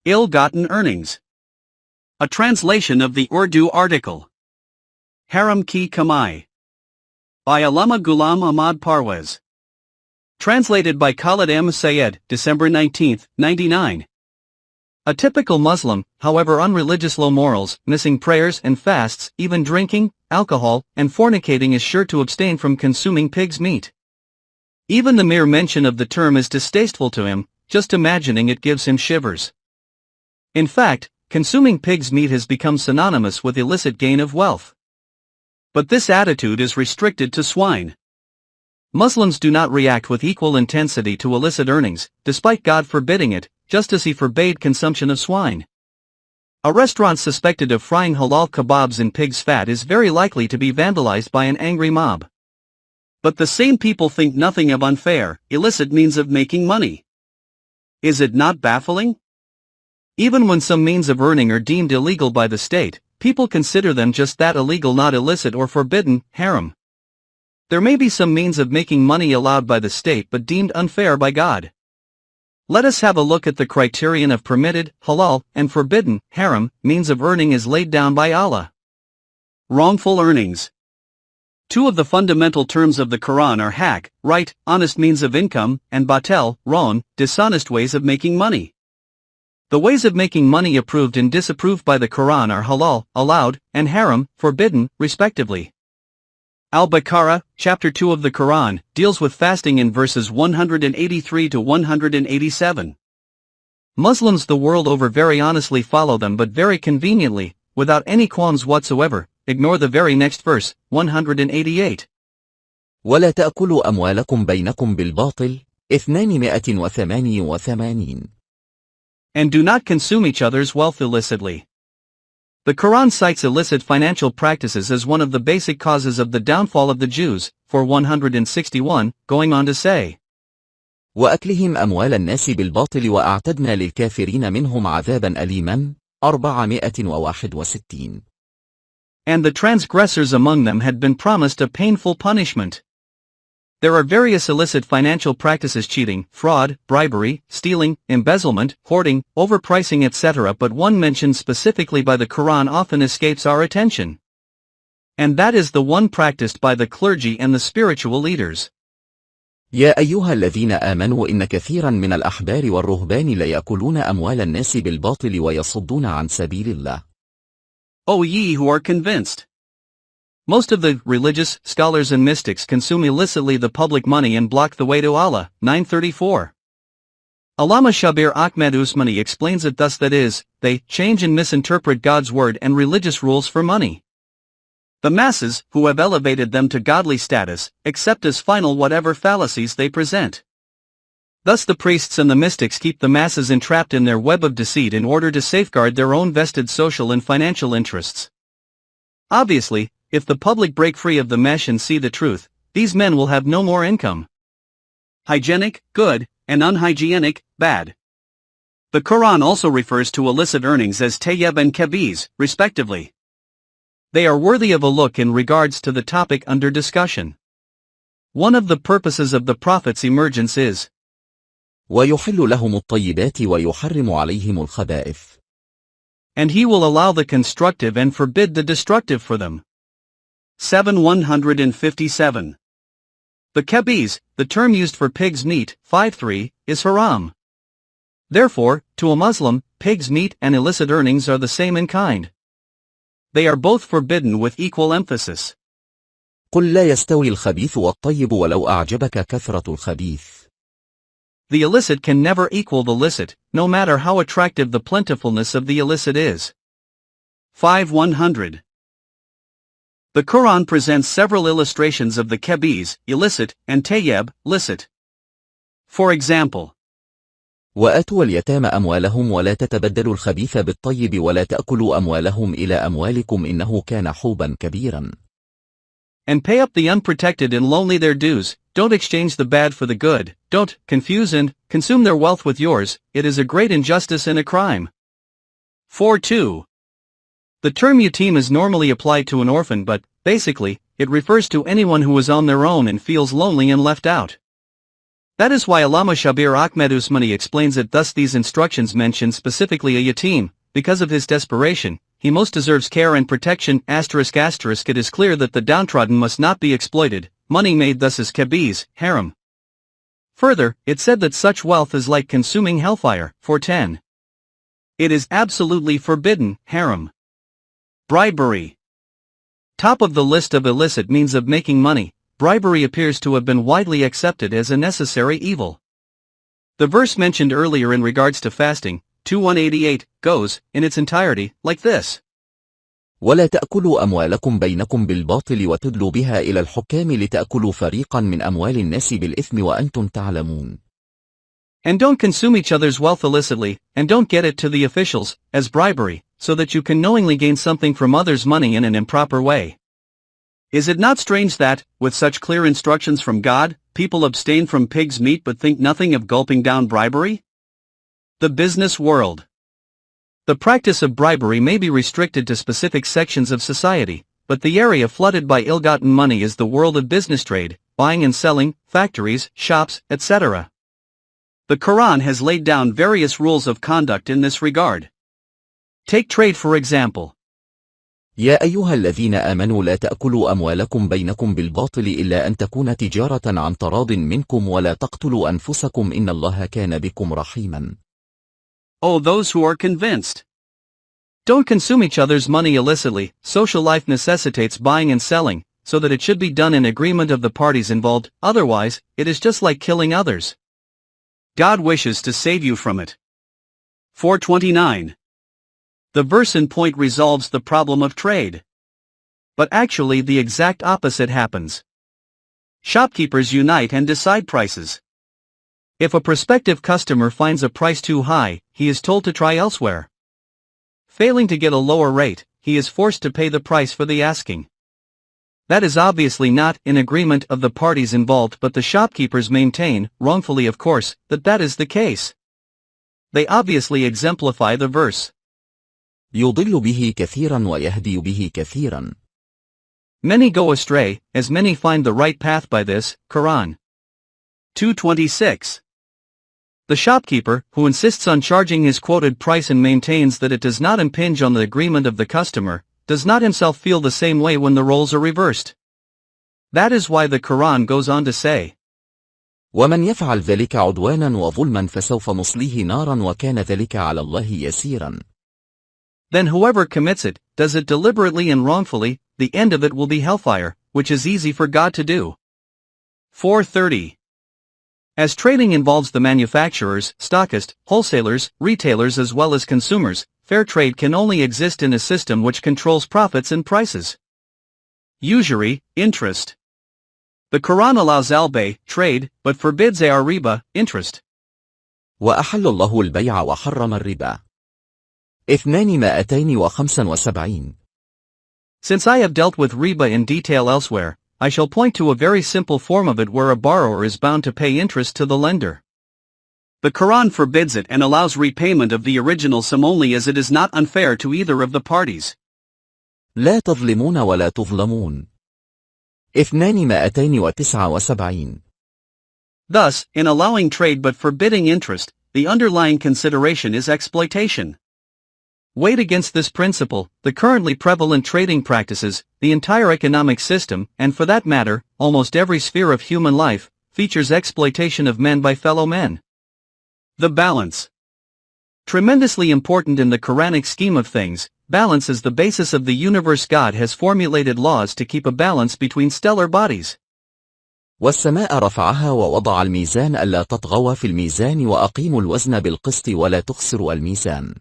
ill-gotten earnings. A translation of the Urdu article. Haraam ki Kamaai. By Allama Ghulam Ahmad Parwez. Translated by Khalid Sayed, December 19, 99. A typical Muslim, however unreligious, low morals, missing prayers and fasts, even drinking, alcohol, and fornicating is sure to abstain from consuming pig's meat. Even the mere mention of the term is distasteful to him, just imagining it gives him shivers. In fact, consuming pig's meat has become synonymous with illicit gain of wealth. But this attitude is restricted to swine. Muslims do not react with equal intensity to illicit earnings, despite God forbidding it, just as He forbade consumption of swine. A restaurant suspected of frying halal kebabs in pig's fat is very likely to be vandalized by an angry mob. But the same people think nothing of unfair, illicit means of making money. Is it not baffling? Even when some means of earning are deemed illegal by the state, people consider them just that, illegal, not illicit or forbidden, haram. There may be some means of making money allowed by the state but deemed unfair by God. Let us have a look at the criterion of permitted, halal, and forbidden, haram, means of earning as laid down by Allah. Wrongful earnings. Two of the fundamental terms of the Quran are haq, right, honest means of income, and batel, wrong, dishonest ways of making money. The ways of making money approved and disapproved by the Quran are halal, allowed, and haram, forbidden, respectively. Al-Baqarah, chapter 2 of the Quran, deals with fasting in verses 183 to 187. Muslims the world over very honestly follow them, but very conveniently, without any qualms whatsoever, ignore the very next verse, 188. ولا تأكلوا أموالكم بينكم بالباطل 288. And do not consume each other's wealth illicitly. The Quran cites illicit financial practices as one of the basic causes of the downfall of the Jews, for 161, going on to say, وأكلهم أموال الناس بالباطل وأعتدنا للكافرين منهم عذابا أليما 461. And the transgressors among them had been promised a painful punishment. There are various illicit financial practices: cheating, fraud, bribery, stealing, embezzlement, hoarding, overpricing, etc. But one mentioned specifically by the Quran often escapes our attention. And that is the one practiced by the clergy and the spiritual leaders. يا أيها الذين آمنوا إن كثيرا من الأحبار والرهبان ليأكلون أموال الناس بالباطل ويصدون عن سبيل الله. O ye who are convinced! Most of the religious scholars and mystics consume illicitly the public money and block the way to Allah. 934. Allama Shabir Ahmad Usmani explains it thus, that is, they change and misinterpret God's word and religious rules for money. The masses, who have elevated them to godly status, accept as final whatever fallacies they present. Thus the priests and the mystics keep the masses entrapped in their web of deceit in order to safeguard their own vested social and financial interests. Obviously, if the public break free of the mesh and see the truth, these men will have no more income. Hygienic, good, and unhygienic, bad. The Quran also refers to illicit earnings as tayyib and kabiz, respectively. They are worthy of a look in regards to the topic under discussion. One of the purposes of the Prophet's emergence is ويحل لهم الطيبات ويحرم عليهم الخبائث. And He will allow the constructive and forbid the destructive for them. 157. The kabiz, the term used for pig's meat, 5.3, is haram. Therefore, to a Muslim, pig's meat and illicit earnings are the same in kind. They are both forbidden with equal emphasis. قل لا يستوي الخبيث والطيب ولو أعجبك كثرة الخبيث. The illicit can never equal the licit, no matter how attractive the plentifulness of the illicit is. 5.100. The Quran presents several illustrations of the kabiz, illicit, and tayyib, licit. For example, وآتوا اليتامى أموالهم ولا تتبدلوا الخبيث بالطيب ولا تأكلوا أموالهم إلى أموالكم إنه كان حوبا كبيرا. And pay up the unprotected and lonely their dues, don't exchange the bad for the good, don't confuse and consume their wealth with yours, it is a great injustice and a crime. 4.2. The term yatim is normally applied to an orphan, but, basically, it refers to anyone who is on their own and feels lonely and left out. That is why Allama Shabir Ahmed Usmani explains it thus: these instructions mention specifically a yatim, because of his desperation, he most deserves care and protection. It is clear that the downtrodden must not be exploited, money made thus is kabiz, haram. Further, it said that such wealth is like consuming hellfire, 410. It is absolutely forbidden, haram. Bribery. Top of the list of illicit means of making money, bribery appears to have been widely accepted as a necessary evil. The verse mentioned earlier in regards to fasting, 2:188, goes, in its entirety, like this. ولا تأكلوا أموالكم بينكم بالباطل وتدلوا بها إلى الحكام لتأكلوا فريقا من أموال الناس بالإثم وأنتم تعلمون. And don't consume each other's wealth illicitly, and don't get it to the officials, as bribery, so that you can knowingly gain something from others' money in an improper way. Is it not strange that, with such clear instructions from God, people abstain from pig's meat but think nothing of gulping down bribery? The business world. The practice of bribery may be restricted to specific sections of society, but the area flooded by ill-gotten money is the world of business trade, buying and selling, factories, shops, etc. The Quran has laid down various rules of conduct in this regard. Take trade for example. يا أيها الذين آمنوا لا تأكلوا أموالكم بينكم بالباطل إلا أن تكون تجارة عن تراض منكم ولا تقتلوا أنفسكم إن الله كان بكم رحيما. Oh, those who are convinced. Don't consume each other's money illicitly. Social life necessitates buying and selling, so that it should be done in agreement of the parties involved, otherwise, it is just like killing others. God wishes to save you from it. 429. The verse in point resolves the problem of trade. But actually the exact opposite happens. Shopkeepers unite and decide prices. If a prospective customer finds a price too high, he is told to try elsewhere. Failing to get a lower rate, he is forced to pay the price for the asking. That is obviously not in agreement of the parties involved, but the shopkeepers maintain, wrongfully of course, that that is the case. They obviously exemplify the verse. يضل به كثيرا ويهدي به كثيرا. Many go astray, as many find the right path by this, Quran. 226. The shopkeeper, who insists on charging his quoted price and maintains that it does not impinge on the agreement of the customer, does not himself feel the same way when the roles are reversed. That is why the Quran goes on to say, ومن يفعل ذلك عدوانا وظلما فسوف نصليه نارا وكان ذلك على الله يسيرا. Then whoever commits it, does it deliberately and wrongfully, the end of it will be hellfire, which is easy for God to do. 430. As trading involves the manufacturers, stockists, wholesalers, retailers as well as consumers, fair trade can only exist in a system which controls profits and prices. Usury, interest. The Quran allows al-bay, trade, but forbids ar-riba, interest. وأحل الله البيع وحرم الربا. 275. Since I have dealt with riba in detail elsewhere, I shall point to a very simple form of it where a borrower is bound to pay interest to the lender. The Quran forbids it and allows repayment of the original sum only as it is not unfair to either of the parties. لا تظلمون ولا تظلمون. 279. Thus, in allowing trade but forbidding interest, the underlying consideration is exploitation. Weighed against this principle, the currently prevalent trading practices, the entire economic system, and for that matter, almost every sphere of human life, features exploitation of men by fellow men. The balance. Tremendously important in the Quranic scheme of things, balance is the basis of the universe. God has formulated laws to keep a balance between stellar bodies. والسماء رفعها ووضع الميزان ألا تطغوا في الميزان وأقيموا الوزن بالقسط ولا تخسروا الميزان.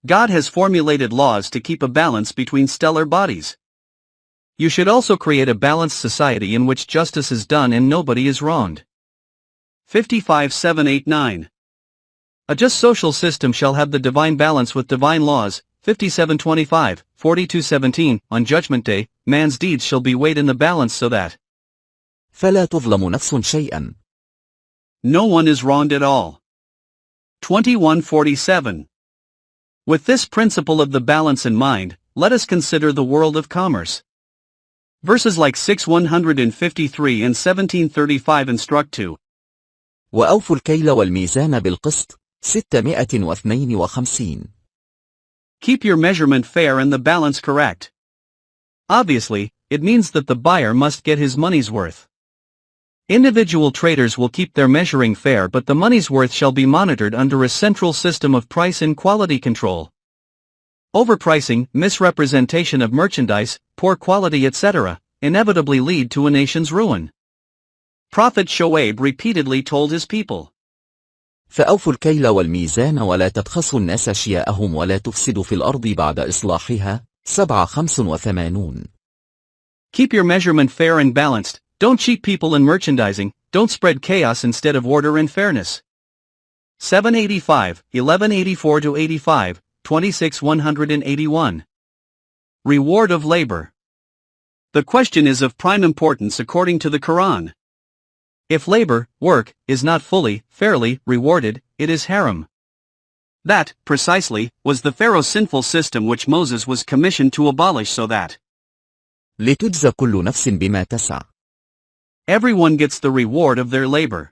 God has formulated laws to keep a balance between stellar bodies. You should also create a balanced society in which justice is done and nobody is wronged. 55:789. A just social system shall have the divine balance with divine laws. 57:25, 42:17. On Judgment Day, man's deeds shall be weighed in the balance so that فلا تظلم نفس شيئا. no one is wronged at all. 21:47. With this principle of the balance in mind, let us consider the world of commerce. Verses like 6:153 and 17:35 instruct to وأوفوا الكيل والميزان بالقسط 652. Keep your measurement fair and the balance correct. Obviously, it means that the buyer must get his money's worth. Individual traders will keep their measuring fair, but the money's worth shall be monitored under a central system of price and quality control. Overpricing, misrepresentation of merchandise, poor quality etc. inevitably lead to a nation's ruin. Prophet Shoaib repeatedly told his people, فأوفوا الكيل والميزان ولا تبخسوا الناس أشياءهم ولا تفسدوا في الأرض بعد إصلاحها 785. Keep your measurement fair and balanced, don't cheat people in merchandising, don't spread chaos instead of order and fairness. 785, 1184-85, 26-181. Reward of labor. The question is of prime importance according to the Quran. If labor, work, is not fully, fairly, rewarded, it is haram. That, precisely, was the Pharaoh's sinful system which Moses was commissioned to abolish so that لتجزى كل نفس بما تسعى. everyone gets the reward of their labor.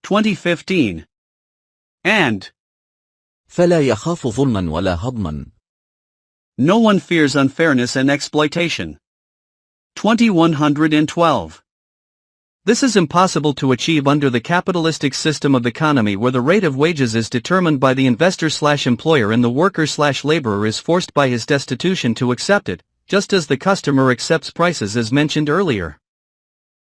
2015. And فلا يخاف ظلما ولا هضما. no one fears unfairness and exploitation. 2112. This is impossible to achieve under the capitalistic system of economy where the rate of wages is determined by the investor/employer and the worker/laborer is forced by his destitution to accept it, just as the customer accepts prices as mentioned earlier.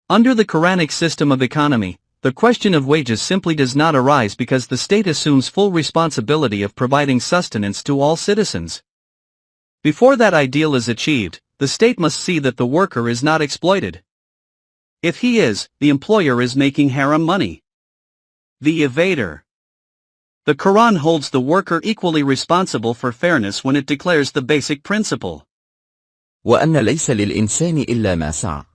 Under the Quranic system of economy, the question of wages simply does not arise because the state assumes full responsibility of providing sustenance to all citizens. Before that ideal is achieved, the state must see that the worker is not exploited. If he is, the employer is making haram money. The evader. The Quran holds the worker equally responsible for fairness when it declares the basic principle. وأن ليس للإنسان إلا ما سعى.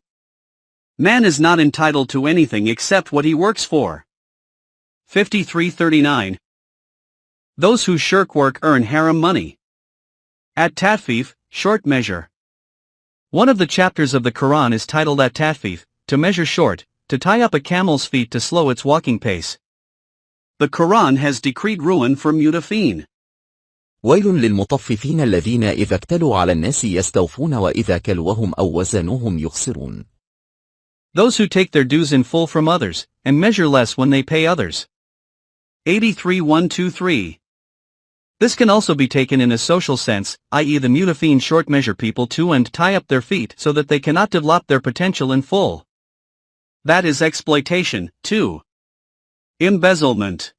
Man is not entitled to anything except what he works for. 5339. Those who shirk work earn haram money. At Tatfif, short measure. One of the chapters of the Quran is titled At Tatfif, to measure short, to tie up a camel's feet to slow its walking pace. The Quran has decreed ruin for mutafin. ويل للمطففين الذين إذا اكتلوا على الناس يستوفون وإذا كلوهم أو وزنوهم يخسرون. Those who take their dues in full from others, and measure less when they pay others. 83123. This can also be taken in a social sense, i.e. the mutafin short measure people to and tie up their feet so that they cannot develop their potential in full. That is exploitation, too. Embezzlement.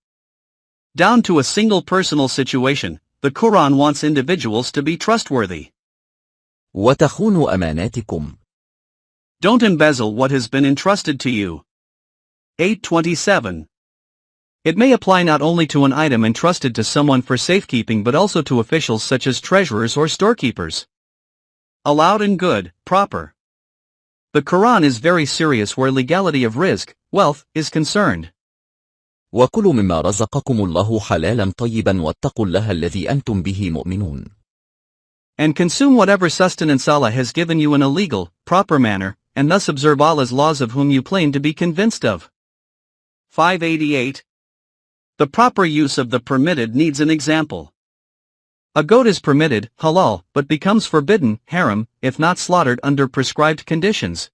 Down to a single personal situation, the Quran wants individuals to be trustworthy. وتخونوا أماناتكم. Don't embezzle what has been entrusted to you. 827. It may apply not only to an item entrusted to someone for safekeeping but also to officials such as treasurers or storekeepers. Allowed and good, proper. The Quran is very serious where legality of rizq, wealth, is concerned. وكلوا مما رزقكم الله حلالا طيبا واتقوا الله الذي أنتم به مؤمنون. And consume whatever sustenance Allah has given you in a legal, proper manner, and thus observe Allah's laws of whom you claim to be convinced of. 588. The proper use of the permitted needs an example. A goat is permitted, halal, but becomes forbidden, haram, if not slaughtered under prescribed conditions.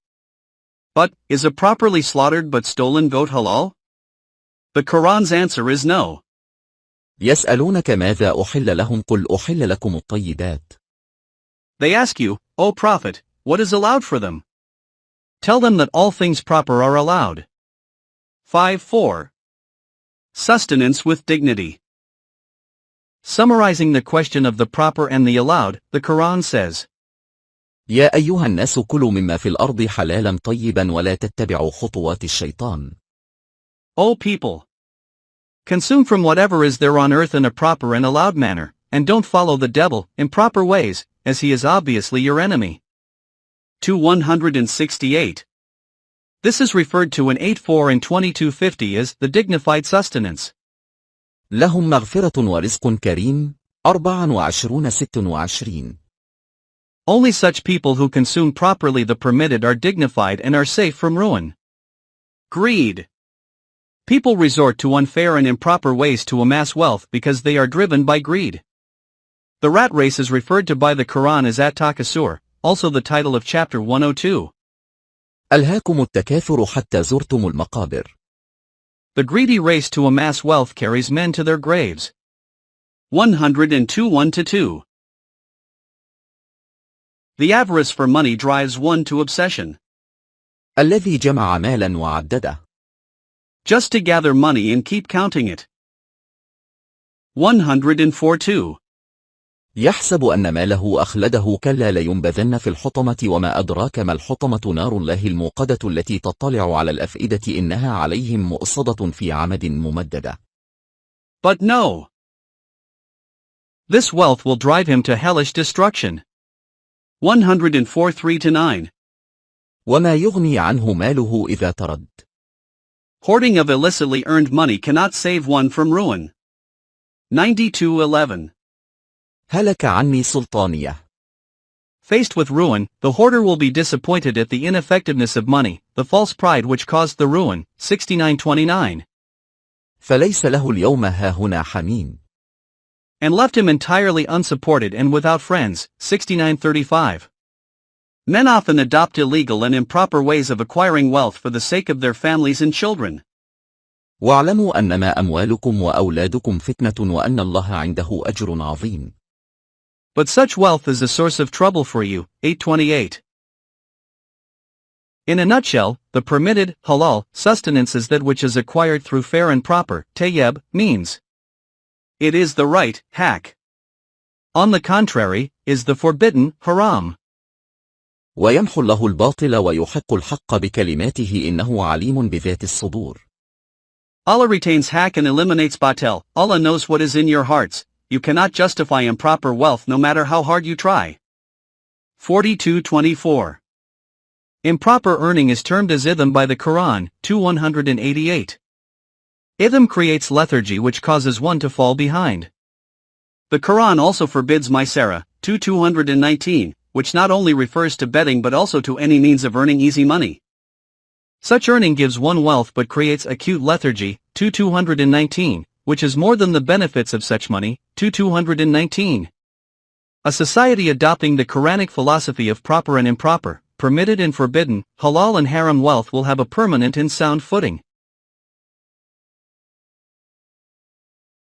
But, is a properly slaughtered but stolen goat halal? The Quran's answer is no. يسألونك ماذا أحل لهم قل أحل لكم الطيبات. They ask you, O Prophet, what is allowed for them? Tell them that all things proper are allowed. 5.4. Sustenance with dignity. Summarizing the question of the proper and the allowed, the Quran says, يا أيها الناس كلوا مما في الأرض حلالا طيبا ولا تتبعوا خطوات الشيطان. O people! Consume from whatever is there on earth in a proper and allowed manner, and don't follow the devil, in proper ways, as he is obviously your enemy. 168. This is referred to in 8.4 and 2250 as the dignified sustenance. لهم مغفرة ورزق كريم 24-26. Only such people who consume properly the permitted are dignified and are safe from ruin. Greed. People resort to unfair and improper ways to amass wealth because they are driven by greed. The rat race is referred to by the Quran as at-takasur, also the title of chapter 102. ألهاكم التكاثر حتى زرتم المقابر. The greedy race to amass wealth carries men to their graves. 102 1-2. The avarice for money drives one to obsession. الذي جمع مالا وعدده. Just to gather money and keep counting it. 104 يحسب أن ماله أخلده كلا لينبذن في الحطمة وما أدراك ما الحطمة نار الله الموقدة التي تطلع على الأفئدة إنها عليهم مؤصدة في عمد ممددة. But no. This wealth will drive him to hellish destruction. 104 3-9. وما يغني عنه ماله إذا ترد. Hoarding of illicitly earned money cannot save one from ruin. 92-11. هلك عني سلطانية. Faced with ruin, the hoarder will be disappointed at the ineffectiveness of money, the false pride which caused the ruin. 69-29. فليس له اليوم هاهنا حميم. And left him entirely unsupported and without friends. 69-35. Men often adopt illegal and improper ways of acquiring wealth for the sake of their families and children. واعلموا أنما أموالكم وأولادكم فتنة وأن الله عنده أجر عظيم. But such wealth is a source of trouble for you. 8-28. In a nutshell, the permitted, halal, sustenance is that which is acquired through fair and proper, tayyib, means. It is the right, haq. On the contrary, is the forbidden, haram. ويمحو الله الباطل ويحق الحق بكلماته إنه عليم بذات الصدور. Allah retains haq and eliminates batil. Allah knows what is in your hearts. You cannot justify improper wealth no matter how hard you try. 42-24. Improper earning is termed as itham by the Quran, 2-188. Itham creates lethargy which causes one to fall behind. The Quran also forbids maisara, 2-219, which not only refers to betting but also to any means of earning easy money. Such earning gives one wealth but creates acute lethargy, 2-219, which is more than the benefits of such money, 2-219. A society adopting the Quranic philosophy of proper and improper, permitted and forbidden, halal and haram wealth will have a permanent and sound footing.